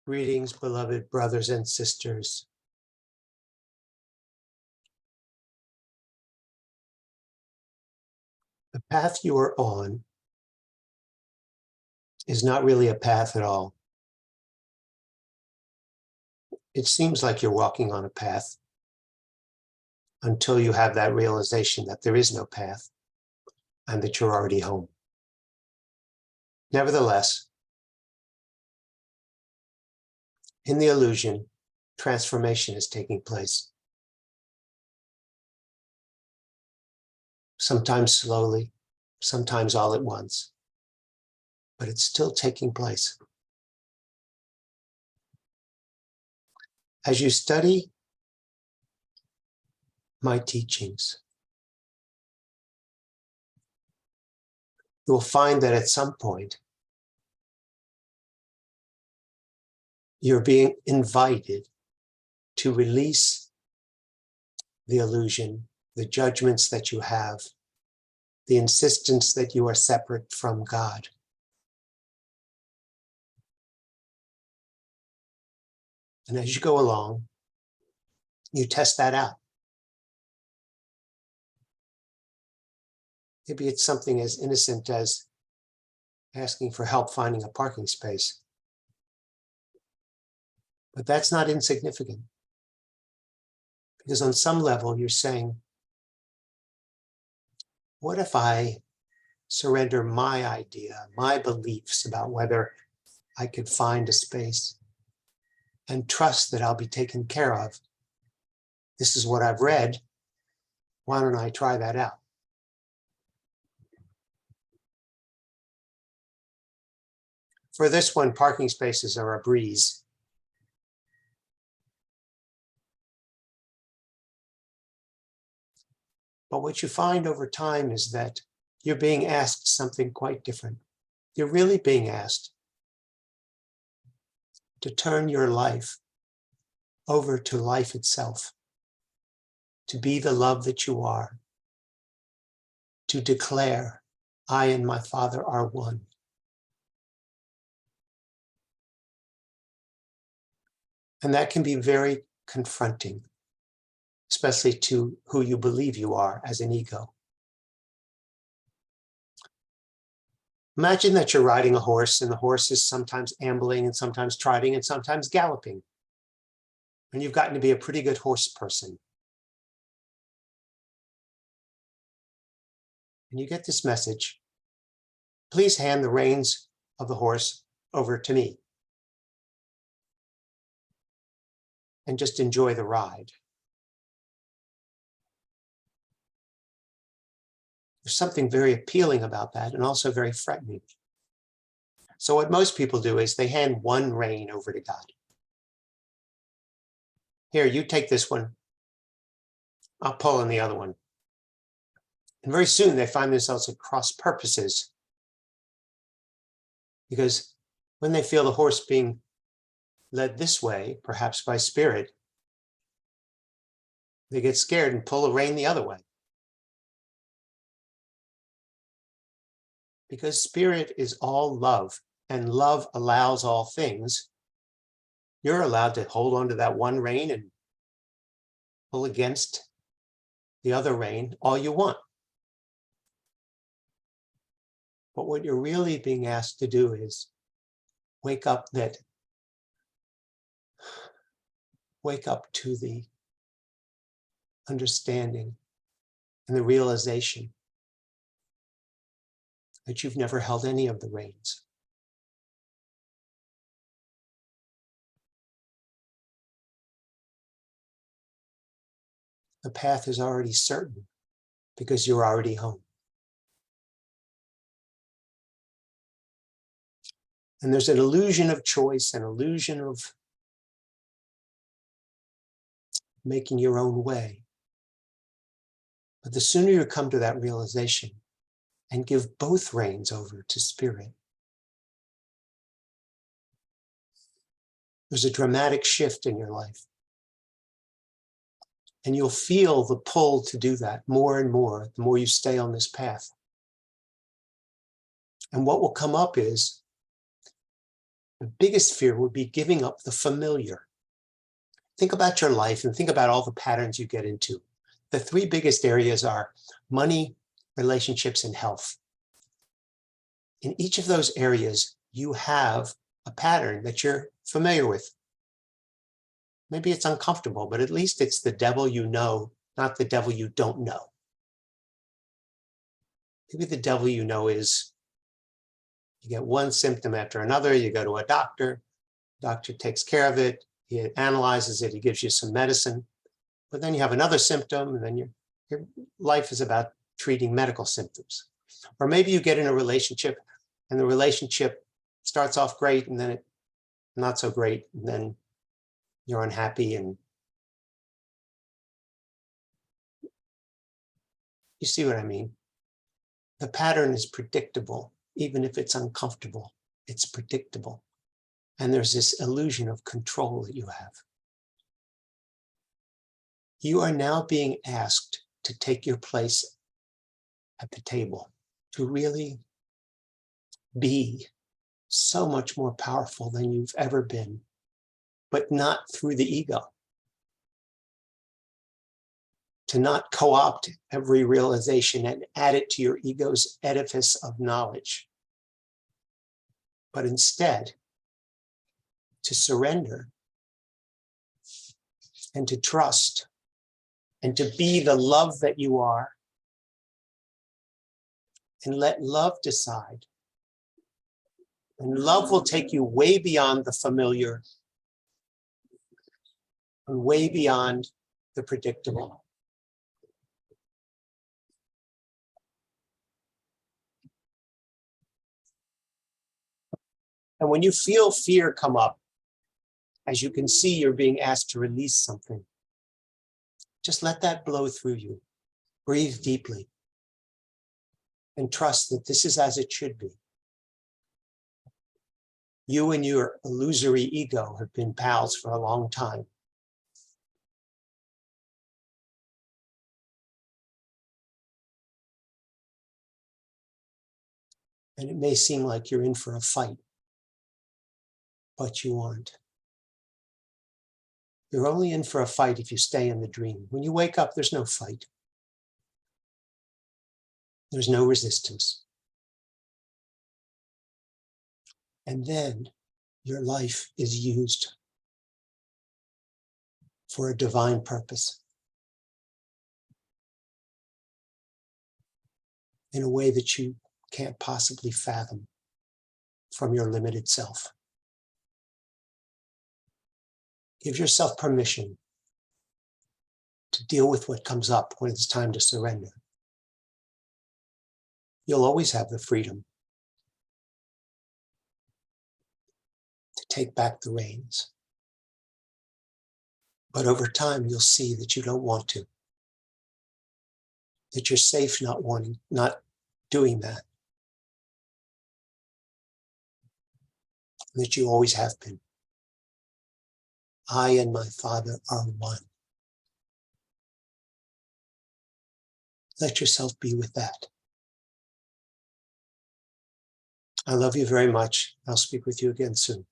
Greetings, beloved brothers and sisters. The path you are on is not really a path at all. It seems like you're walking on a path until you have that realization that there is no path and that you're already home. Nevertheless, in the illusion, transformation is taking place. Sometimes slowly, sometimes all at once, but it's still taking place. As you study my teachings, you will find that at some point, you're being invited to release the illusion, the judgments that you have, the insistence that you are separate from God. And as you go along, you test that out. Maybe it's something as innocent as asking for help finding a parking space. But that's not insignificant. Because on some level, you're saying, what if I surrender my idea, my beliefs about whether I could find a space and trust that I'll be taken care of? This is what I've read. Why don't I try that out? For this one, parking spaces are a breeze. But what you find over time is that you're being asked something quite different. You're really being asked to turn your life over to life itself, to be the love that you are, to declare, I and my Father are one. And that can be very confronting, especially to who you believe you are as an ego. Imagine that you're riding a horse and the horse is sometimes ambling and sometimes trotting and sometimes galloping. And you've gotten to be a pretty good horse person. And you get this message, please hand the reins of the horse over to me and just enjoy the ride. There's something very appealing about that and also very threatening. So what most people do is they hand one rein over to God. Here, you take this one. I'll pull on the other one. And very soon they find themselves at cross purposes. Because when they feel the horse being led this way, perhaps by spirit, they get scared and pull the rein the other way. Because spirit is all love, and love allows all things, you're allowed to hold on to that one rein and pull against the other rein all you want. But what you're really being asked to do is wake up to the understanding and the realization that you've never held any of the reins. The path is already certain because you're already home. And there's an illusion of choice, an illusion of making your own way. But the sooner you come to that realization and give both reins over to spirit, there's a dramatic shift in your life. And you'll feel the pull to do that more and more, the more you stay on this path. And what will come up is The biggest fear would be giving up the familiar. Think about your life and think about all the patterns you get into. The three biggest areas are money, relationships, and health. In each of those areas, you have a pattern that you're familiar with. Maybe it's uncomfortable, but at least it's the devil you know, not the devil you don't know. Maybe the devil you know is you get one symptom after another, you go to a doctor takes care of it, he analyzes it, he gives you some medicine, but then you have another symptom, and then your life is about treating medical symptoms. Or maybe you get in a relationship, and the relationship starts off great, and then it's not so great, and then you're unhappy, and you see what I mean? The pattern is predictable, even if it's uncomfortable, it's predictable. And there's this illusion of control that you have. You are now being asked to take your place at the table, to really be so much more powerful than you've ever been, but not through the ego. To not co-opt every realization and add it to your ego's edifice of knowledge, but instead to surrender and to trust and to be the love that you are, and let love decide. And love will take you way beyond the familiar and way beyond the predictable. And when you feel fear come up, as you can see, you're being asked to release something. Just let that blow through you. Breathe deeply and trust that this is as it should be. You and your illusory ego have been pals for a long time. And it may seem like you're in for a fight, but you aren't. You're only in for a fight if you stay in the dream. When you wake up, there's no fight. There's no resistance. And then your life is used for a divine purpose in a way that you can't possibly fathom from your limited self. Give yourself permission to deal with what comes up when it's time to surrender. You'll always have the freedom to take back the reins. But over time, you'll see that you don't want to, that you're safe not doing that, that you always have been. I and my Father are one. Let yourself be with that. I love you very much. I'll speak with you again soon.